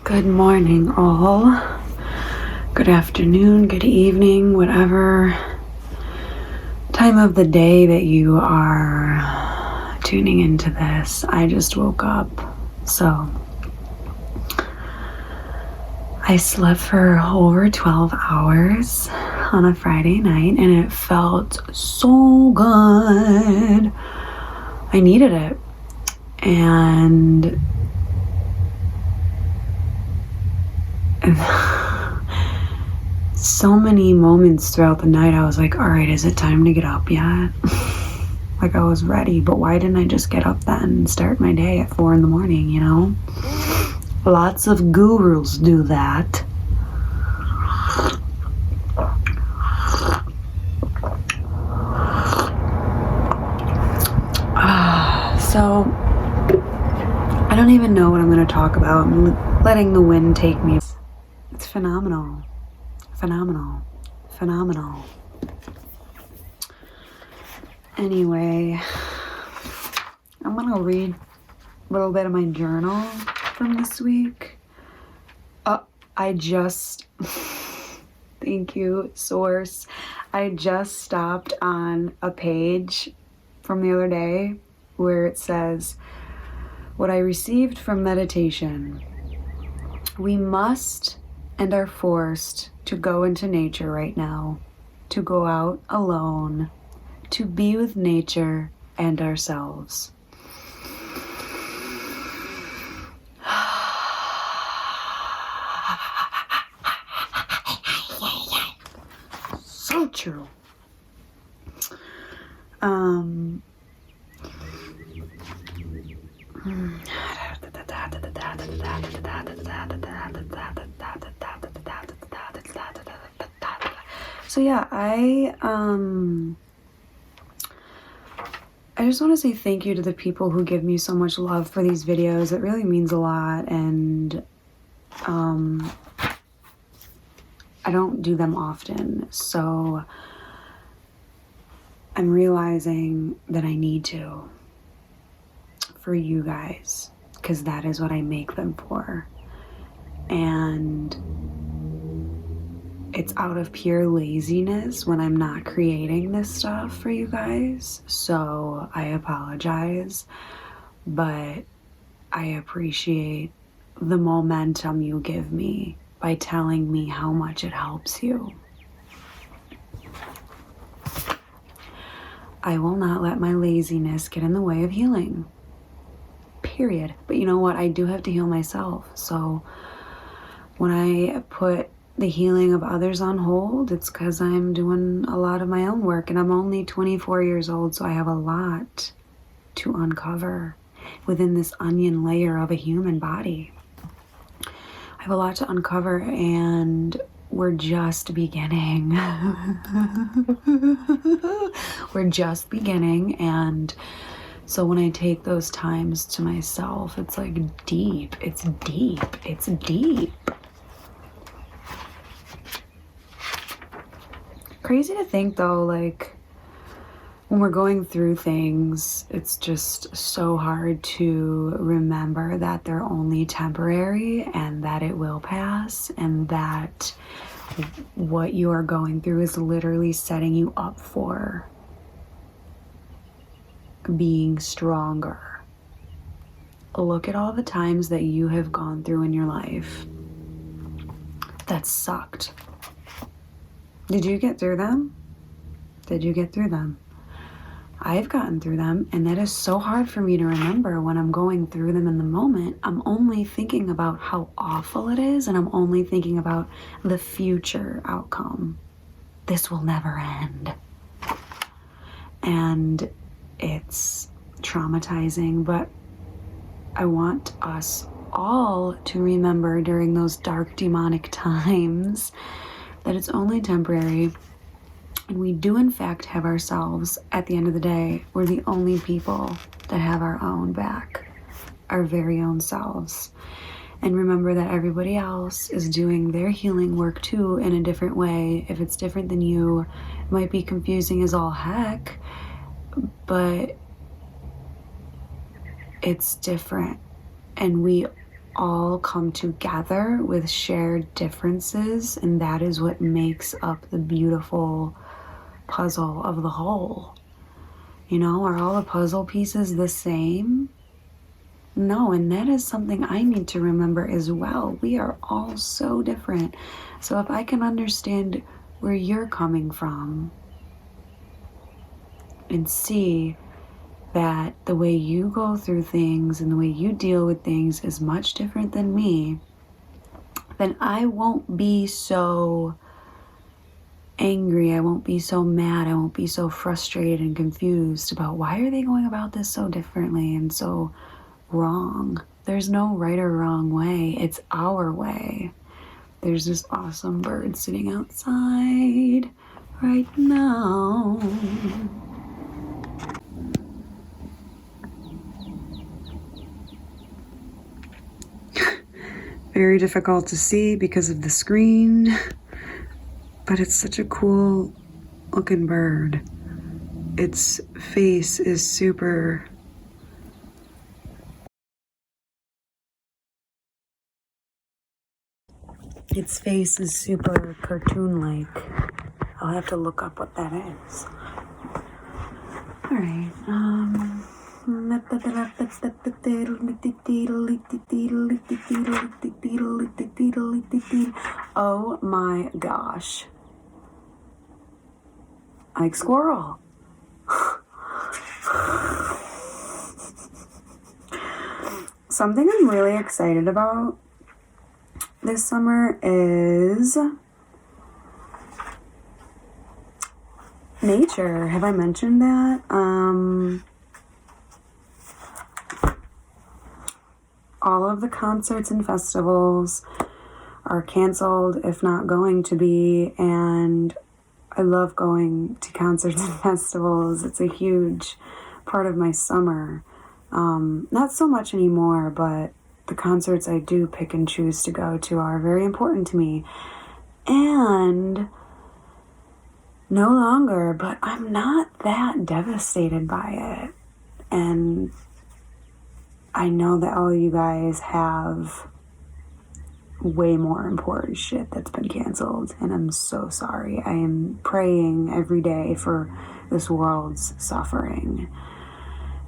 Good morning, all. Good afternoon, good evening, whatever time of the day that you are tuning into this. I just woke up, so I slept for over 12 hours on a Friday night, and it felt so good. I needed it, and so many moments throughout the night I was like, all right, is it time to get up yet? Like, I was ready, but why didn't I just get up then and start my day at 4 a.m, you know? Lots of gurus do that. So I don't even know what I'm going to talk about. I'm letting the wind take me. It's phenomenal. Phenomenal. Phenomenal. Anyway, I'm going to read a little bit of my journal from this week. Thank you, source. I just stopped on a page from the other day where it says, what I received from meditation. We must and are forced to go into nature right now, to go out alone, to be with nature and ourselves. So true. So yeah, I just want to say thank you to the people who give me so much love for these videos. It really means a lot, and I don't do them often, so I'm realizing that I need to for you guys, because that is what I make them for. And it's out of pure laziness when I'm not creating this stuff for you guys, so I apologize, but I appreciate the momentum you give me by telling me how much it helps you. I will not let my laziness get in the way of healing. Period. But you know what? I do have to heal myself. So when I put the healing of others on hold, it's because I'm doing a lot of my own work, and I'm only 24 years old, so I have a lot to uncover within this onion layer of a human body. I have a lot to uncover, and we're just beginning. We're just beginning, and so when I take those times to myself, it's like deep. It's deep. It's deep. Crazy to think though, like when we're going through things, it's just so hard to remember that they're only temporary and that it will pass, and that what you are going through is literally setting you up for being stronger. Look at all the times that you have gone through in your life that sucked. Did you get through them? Did you get through them? I've gotten through them, and that is so hard for me to remember when I'm going through them in the moment. I'm only thinking about how awful it is, and I'm only thinking about the future outcome. This will never end. And it's traumatizing, but I want us all to remember during those dark demonic times that it's only temporary, and we do in fact have ourselves. At the end of the day, we're the only people that have our own back, our very own selves. And remember that everybody else is doing their healing work too in a different way. If it's different than you, it might be confusing as all heck, but it's different, and we all come together with shared differences, and that is what makes up the beautiful puzzle of the whole. You know, are all the puzzle pieces the same? No, and that is something I need to remember as well. We are all so different. So if I can understand where you're coming from and see that the way you go through things and the way you deal with things is much different than me, then I won't be so angry, I won't be so mad, I won't be so frustrated and confused about why are they going about this so differently and so wrong. There's no right or wrong way. It's our way. There's this awesome bird sitting outside right now. Very difficult to see because of the screen, but it's such a cool looking bird. Its face is super cartoon-like. I'll have to look up what that is. Alright, oh my gosh. Like squirrel. Something I'm really excited about this summer is nature. Have I mentioned that? All of the concerts and festivals are canceled, if not going to be, and I love going to concerts and festivals. It's a huge part of my summer. Not so much anymore, but the concerts I do pick and choose to go to are very important to me. And no longer, but I'm not that devastated by it. And I know that all of you guys have way more important shit that's been canceled, and I'm so sorry. I am praying every day for this world's suffering.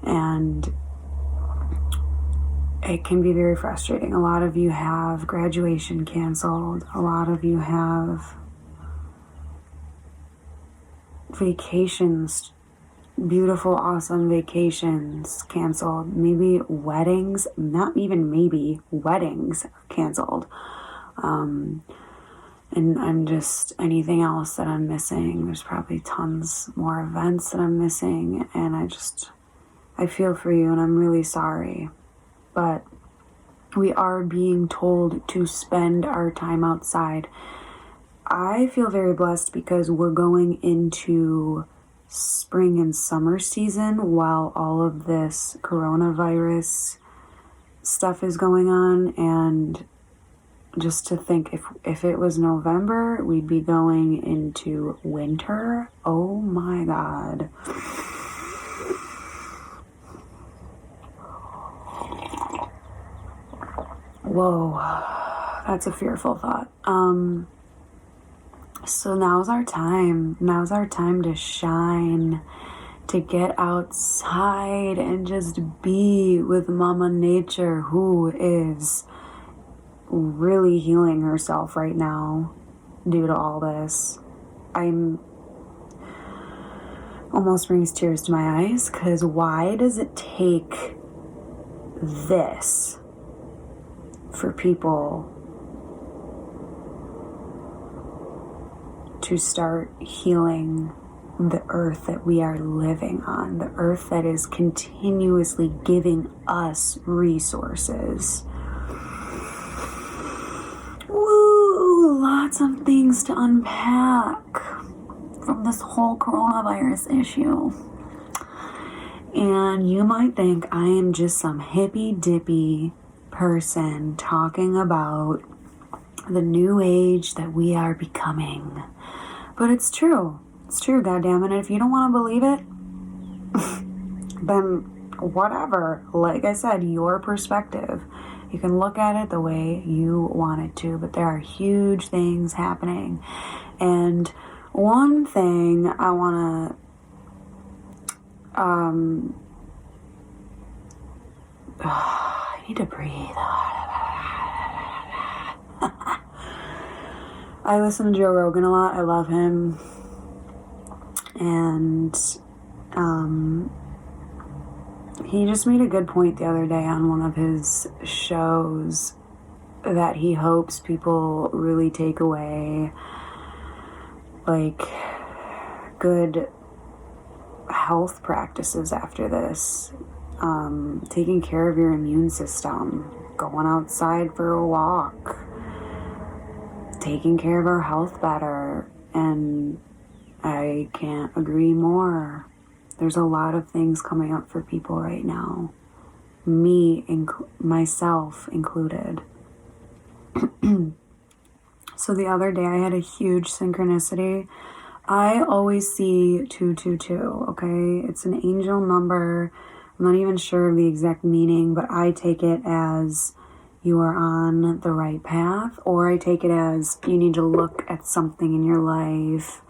And it can be very frustrating. A lot of you have graduation canceled. A lot of you have vacations, beautiful, awesome vacations canceled. Maybe weddings, not even maybe, weddings are canceled. And I'm just, anything else that I'm missing, there's probably tons more events that I'm missing, and I feel for you, and I'm really sorry. But we are being told to spend our time outside. I feel very blessed because we're going into spring and summer season while all of this coronavirus stuff is going on. And just to think, if it was November, we'd be going into winter. Oh my God. Whoa, that's a fearful thought. So now's our time. Now's our time to shine, to get outside and just be with Mama Nature, who is really healing herself right now due to all this. Almost brings tears to my eyes, because why does it take this for people to start healing the earth that we are living on, the earth that is continuously giving us resources? Woo! Lots of things to unpack from this whole coronavirus issue. And you might think I am just some hippy-dippy person talking about the new age that we are becoming. But it's true. It's true, goddammit. And if you don't want to believe it, then whatever. Like I said, your perspective. You can look at it the way you want it to, but there are huge things happening. And one thing I want to, I need to breathe. I listen to Joe Rogan a lot. I love him. And he just made a good point the other day on one of his shows that he hopes people really take away, like, good health practices after this. Taking care of your immune system, going outside for a walk, taking care of our health better. And I can't agree more. There's a lot of things coming up for people right now, myself included. So the other day I had a huge synchronicity. I always see 222, okay? It's an angel number. I'm not even sure of the exact meaning, but I take it as you are on the right path, or I take it as you need to look at something in your life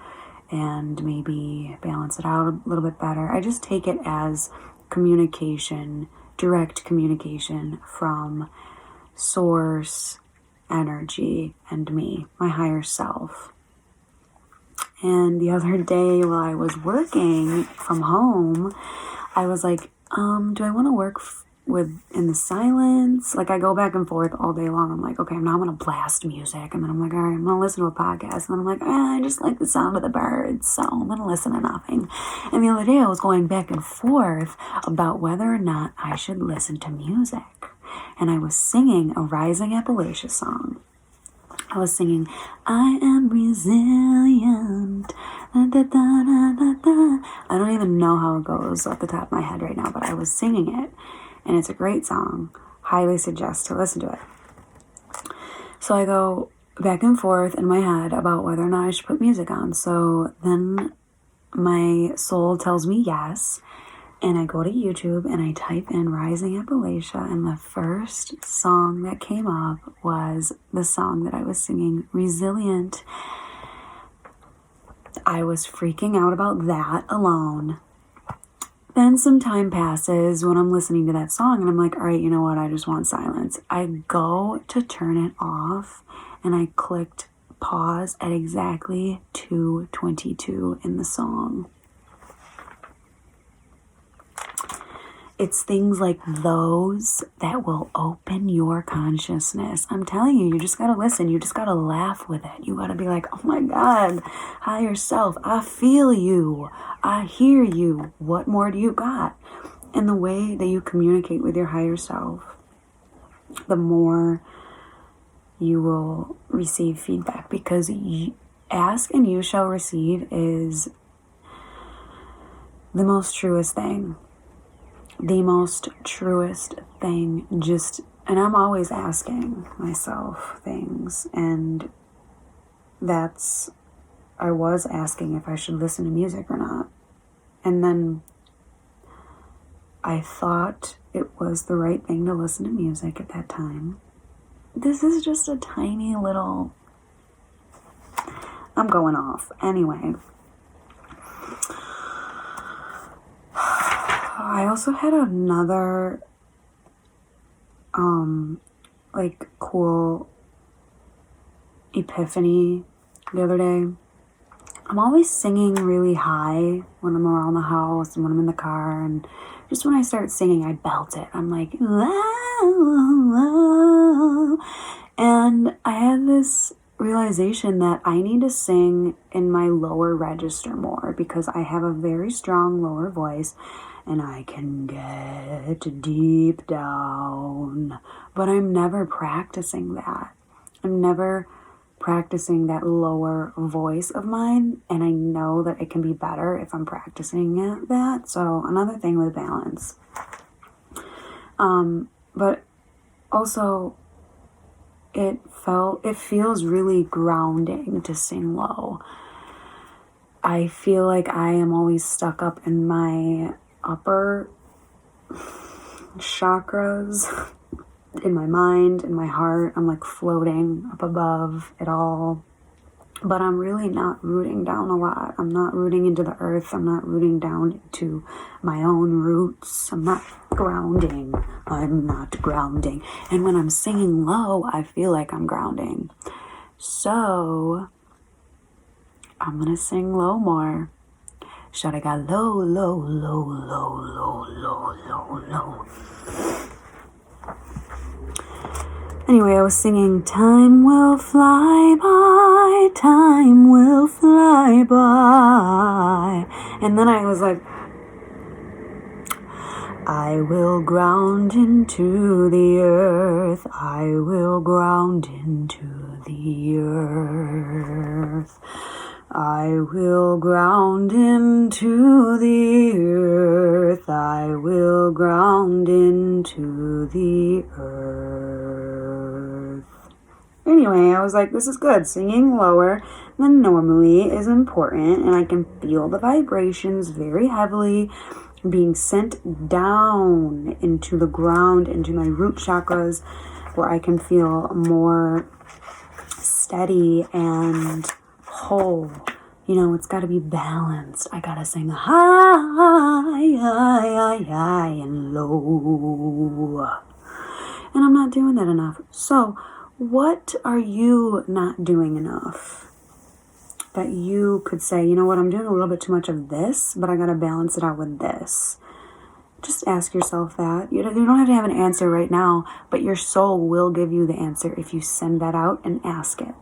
and maybe balance it out a little bit better. I just take it as communication, direct communication from source, energy, and me, my higher self. And the other day while I was working from home, I was like, do I want to work in the silence? Like, I go back and forth all day long. I'm like, okay, now I'm going to blast music. And then I'm like, all right, I'm going to listen to a podcast. And then I'm like, I just like the sound of the birds, so I'm going to listen to nothing. And the other day I was going back and forth about whether or not I should listen to music. And I was singing a Rising Appalachia song. I was singing, I am resilient. Da, da, da, da, da, da. I don't even know how it goes off the top of my head right now, but I was singing it. And it's a great song. Highly suggest to listen to it. So I go back and forth in my head about whether or not I should put music on. So then my soul tells me yes. And I go to YouTube and I type in Rising Appalachia. And the first song that came up was the song that I was singing, Resilient. I was freaking out about that alone. Then some time passes when I'm listening to that song and I'm like, all right, you know what? I just want silence. I go to turn it off and I clicked pause at exactly 2:22 in the song. It's things like those that will open your consciousness. I'm telling you, you just got to listen. You just got to laugh with it. You got to be like, oh my God, higher self, I feel you. I hear you. What more do you got? And the way that you communicate with your higher self, the more you will receive feedback, because ask and you shall receive is the most truest thing. The most truest thing. And I'm always asking myself things, and I was asking if I should listen to music or not. And then I thought it was the right thing to listen to music at that time. This is just a tiny little, I'm going off. Anyway. I also had another, cool epiphany the other day. I'm always singing really high when I'm around the house and when I'm in the car, and just when I start singing, I belt it. I'm like, whoa. And I had this realization that I need to sing in my lower register more, because I have a very strong lower voice and I can get deep down, but I'm never practicing that. I'm never practicing that lower voice of mine, and I know that it can be better if I'm practicing that. So another thing with balance. But also it feels really grounding to sing low. I feel like I am always stuck up in my upper chakras in my mind, in my heart. I'm like floating up above it all. But I'm really not rooting down a lot. I'm not rooting into the earth. I'm not rooting down into my own roots. I'm not grounding. I'm not grounding. And when I'm singing low, I feel like I'm grounding. So I'm going to sing low more. Should I go low, low, low, low, low, low, low, low. Anyway, I was singing, time will fly by, time will fly by. And then I was like, I will ground into the earth, I will ground into the earth. I will ground into the earth, I will ground into the earth. Anyway, I was like, this is good. Singing lower than normally is important, and I can feel the vibrations very heavily being sent down into the ground, into my root chakras, where I can feel more steady and whole. You know, it's got to be balanced. I got to sing high, high, high, and low. And I'm not doing that enough. So, what are you not doing enough? That you could say, you know what, I'm doing a little bit too much of this, but I got to balance it out with this. Just ask yourself that. You don't have to have an answer right now, but your soul will give you the answer if you send that out and ask it.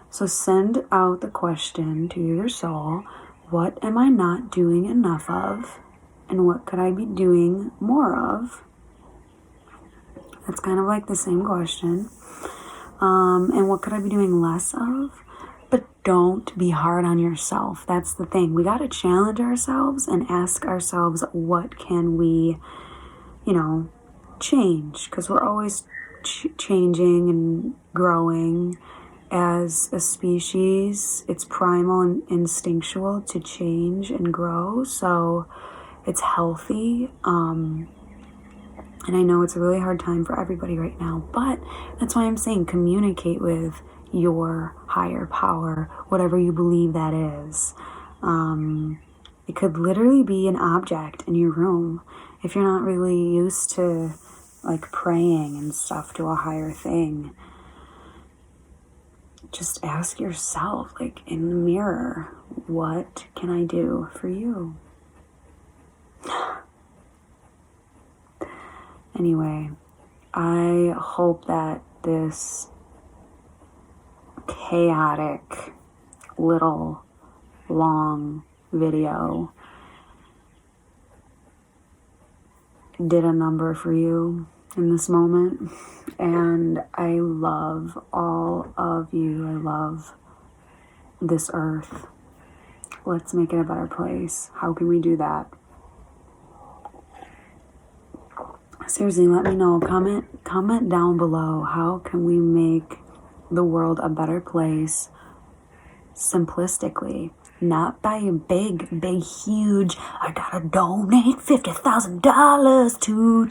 So send out the question to your soul, what am I not doing enough of? And what could I be doing more of? That's kind of like the same question. And what could I be doing less of? But don't be hard on yourself. That's the thing. We got to challenge ourselves and ask ourselves, what can we, change? Because we're always changing and growing as a species. It's primal and instinctual to change and grow. So it's healthy. And I know it's a really hard time for everybody right now, but that's why I'm saying communicate with your higher power, whatever you believe that is. It could literally be an object in your room. If you're not really used to like praying and stuff to a higher thing, just ask yourself, like in the mirror, what can I do for you? Anyway, I hope that this chaotic little long video did a number for you in this moment. And I love all of you. I love this earth. Let's make it a better place. How can we do that? Seriously, let me know. Comment down below. How can we make the world a better place simplistically? Not by a big, huge, I gotta donate $50,000 to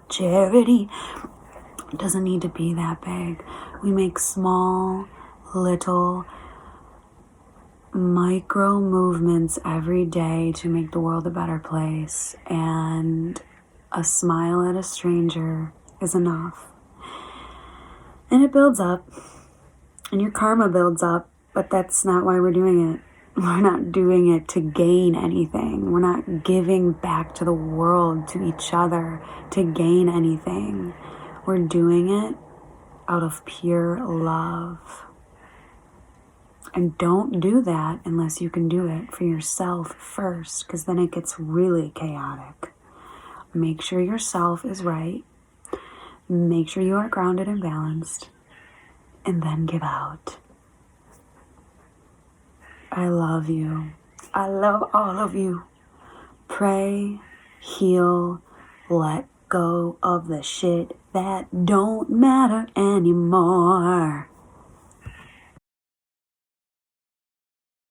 charity. It doesn't need to be that big. We make small, little, micro movements every day to make the world a better place. And a smile at a stranger is enough. And it builds up. And your karma builds up. But that's not why we're doing it. We're not doing it to gain anything. We're not giving back to the world, to each other, to gain anything. We're doing it out of pure love. And don't do that unless you can do it for yourself first, because then it gets really chaotic. Make sure yourself is right. Make sure you are grounded and balanced. And then give out. I love you. I love all of you. Pray, heal, let go of the shit that don't matter anymore.